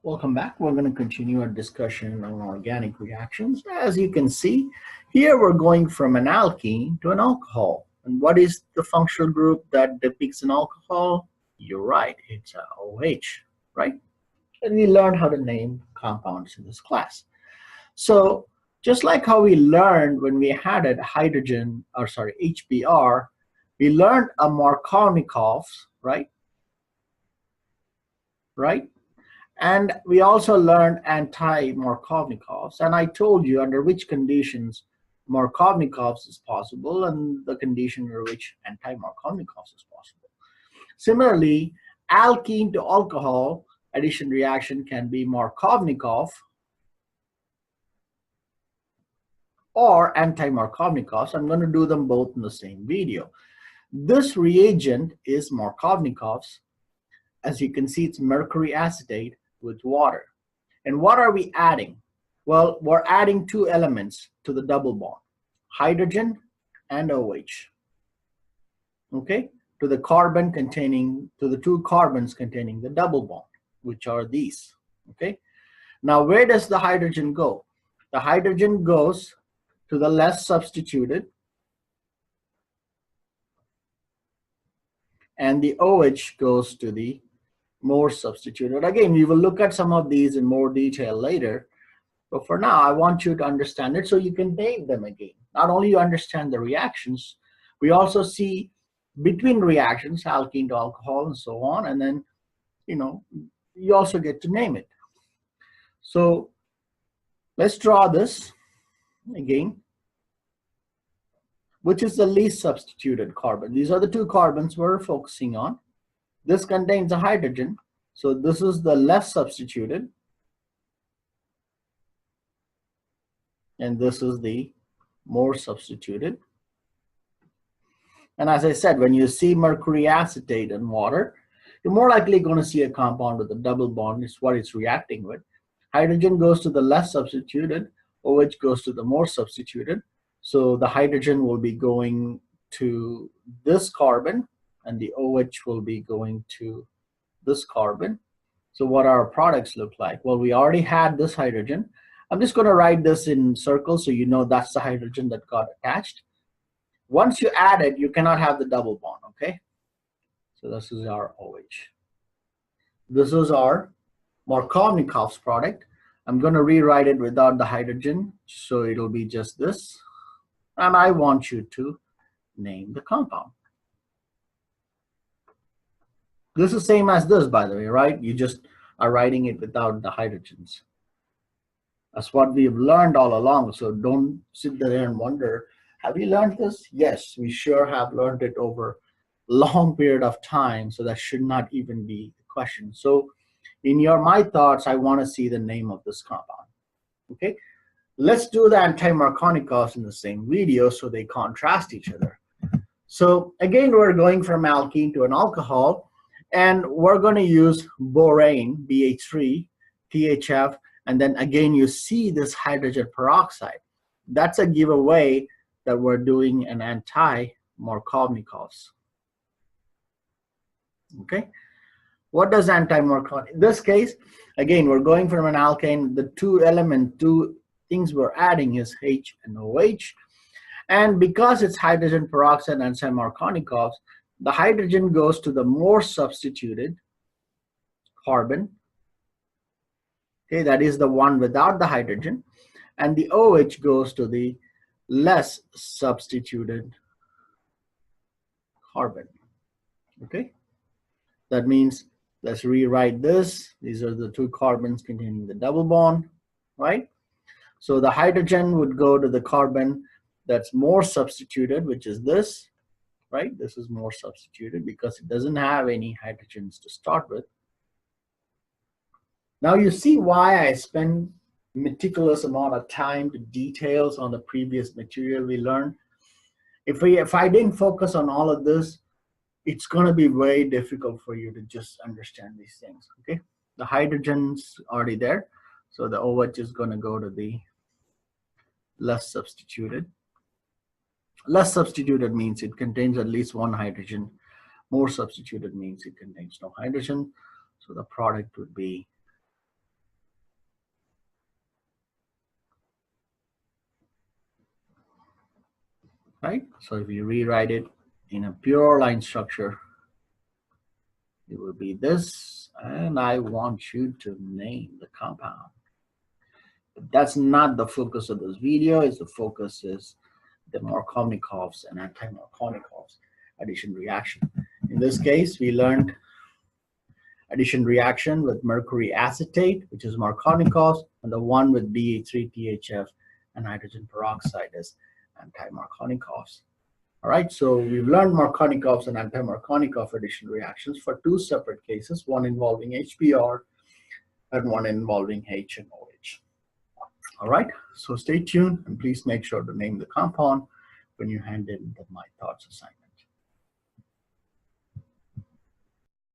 Welcome back. We're going to continue our discussion on organic reactions. As you can see, here we're going from an alkene to an alcohol. And what is the functional group that depicts an alcohol? You're right, it's a OH, right? And we learned how to name compounds in this class. So just like how we learned when we added hydrogen, or sorry, HBr, we learned a Markovnikov, right? Right? And we also learned anti-Markovnikovs. And I told you under which conditions Markovnikovs is possible and the condition under which anti-Markovnikovs is possible. Similarly, alkene to alcohol addition reaction can be Markovnikov or anti-Markovnikovs. I'm going to do them both in the same video. This reagent is Markovnikovs. As you can see, it's mercury acetate with water. And what are we adding? Well, we're adding two elements to the double bond, hydrogen and OH. Okay, to the two carbons containing the double bond, which are these. Okay, now where does the hydrogen go? The hydrogen goes to the less substituted, and the OH goes to the more substituted. Again, we will look at some of these in more detail later, but for now I want you to understand it so you can name them again. Not only you understand the reactions, we also see between reactions, alkene to alcohol and so on, and then you also get to name it. So let's draw this again, which is the least substituted carbon. These are the two carbons we're focusing on. This contains a hydrogen, so this is the less substituted, and this is the more substituted. And as I said, when you see mercury acetate in water, you're more likely going to see a compound with a double bond. It's what it's reacting with. Hydrogen goes to the less substituted, OH goes to the more substituted. So the hydrogen will be going to this carbon, and the OH will be going to this carbon. So what our products look like? Well, we already had this hydrogen. I'm just going to write this in circles so you know that's the hydrogen that got attached. Once you add it, you cannot have the double bond, okay? So this is our OH. This is our Markovnikov's product. I'm going to rewrite it without the hydrogen, so it'll be just this. And I want you to name the compound. This is same as this, by the way, right? You just are writing it without the hydrogens. That's what we've learned all along. So don't sit there and wonder, have we learned this? Yes, we sure have learned it over a long period of time. So that should not even be the question. So in my thoughts, I want to see the name of this compound. Okay, let's do the anti-Markovnikovs in the same video so they contrast each other. So again, we're going from alkene to an alcohol. And we're going to use borane, BH3, THF, and then again you see this hydrogen peroxide. That's a giveaway that we're doing an anti-Markovnikovs. Okay, what does anti-Markovnikovs? In this case, again, we're going from an alkane. The two things we're adding is H and OH. And because it's hydrogen peroxide and anti-Markovnikovs, the hydrogen goes to the more substituted carbon. Okay, that is the one without the hydrogen. And the OH goes to the less substituted carbon. Okay, that means let's rewrite this. These are the two carbons containing the double bond, right? So the hydrogen would go to the carbon that's more substituted, which is this. Right, this is more substituted because it doesn't have any hydrogens to start with. Now you see why I spend meticulous amount of time to details on the previous material we learned. If I didn't focus on all of this, it's going to be very difficult for you to just understand these things. Okay, the hydrogen's already there, so the OH is going to go to the less substituted. Less substituted means it contains at least one hydrogen. More substituted means it contains no hydrogen. So the product would be right. So if you rewrite it in a pure line structure, it will be this, and I want you to name the compound. But that's not the focus of this video. The focus is the Markovnikov's and anti-Markovnikov's addition reaction. In this case, we learned addition reaction with mercury acetate, which is Markovnikov's, and the one with BA3THF and hydrogen peroxide is anti-Markovnikov's. All right, so we've learned Markovnikov's and anti-Markovnikov addition reactions for two separate cases, one involving HBr and one involving H and OH. All right, so stay tuned and please make sure to name the compound when you hand in the My Thoughts assignment.